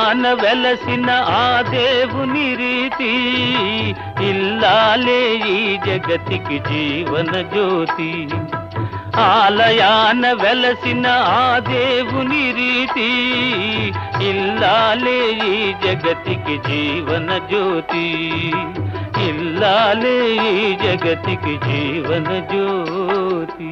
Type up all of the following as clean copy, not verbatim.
ఆలయాన వెలసిన ఆ దేవుని రీతి, ఇల్లాలే ఈ జగతికి జీవన జ్యోతి. ఆలయాన వెలసిన ఆ దేవుని రీతి, ఇల్లాలే ఈ జగతికి జీవన జ్యోతి. ఇల్లాలే ఈ జగతికి జీవన జ్యోతి.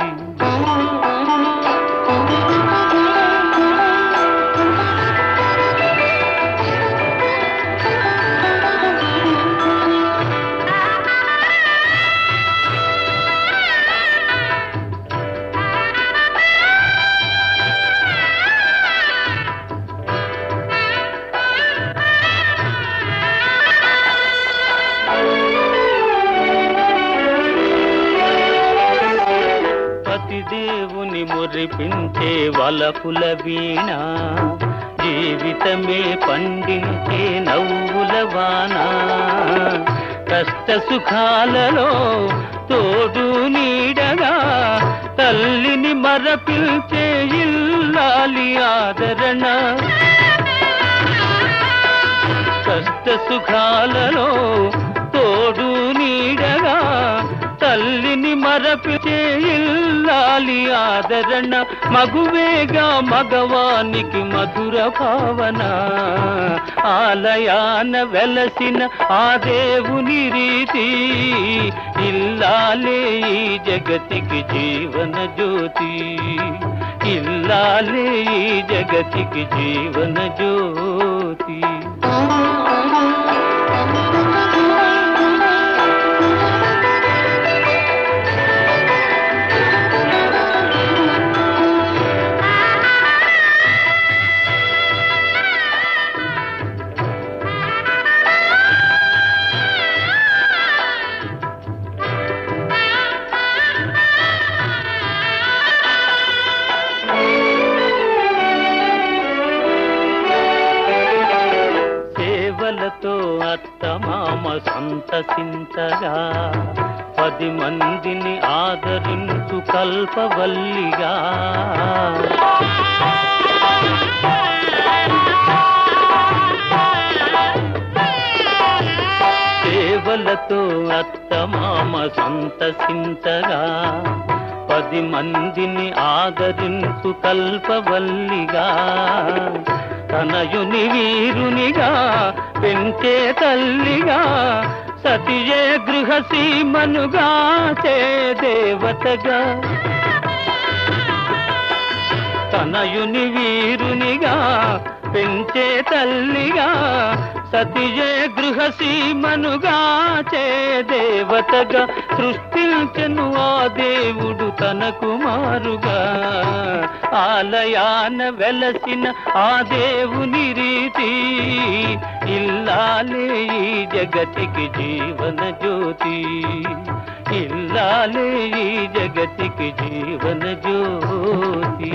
దేవుని మురిపించే వలపుల వీణ, జీవితమే పండించే నవ్వుల వాన. కష్ట సుఖాలలో తోడు నీడగా తల్లిని మరపిల్చే ఇల్లాలి ఆదరణ. కష్ట సుఖాలలో తోడు నీడగా తల్లిని మరపిల్చే ఇల్లాలి ఆదరణ. మగువేగా మగవానికి మధుర భావన, ఆలయాన వెలసిన ఆ దేవుని రీతి, ఇల్లాలే ఈ జగతికి జీవన జ్యోతి. ఇల్లాలే ఈ జగతికి జీవన జ్యోతి. సేవలతో అత్తమామ సంతసించగా, 10 మందిని ఆదరించు కల్పవల్లిగా. సేవలతో అత్తమామ సంతసించగా, 10 మందిని ఆదరించు కల్పవల్లిగా. తనయుని వీరునిగా పెంచే తల్లిగా, సతియే గృహసీమనుగా చే దేవతగా. తనయుని వీరునిగా పెంచే తల్లిగా, సతియే గృహసీమనుగా చే దేవతగా. సృష్టించెను ఆ దేవుడు తన కుమారుగా, ఆలయాన వెలసిన ఆ దేవుని రీతి, ఇల్లాలే ఈ జగతికి జీవన జ్యోతి. ఇల్లాలే ఈ జగతికి జీవన జ్యోతి.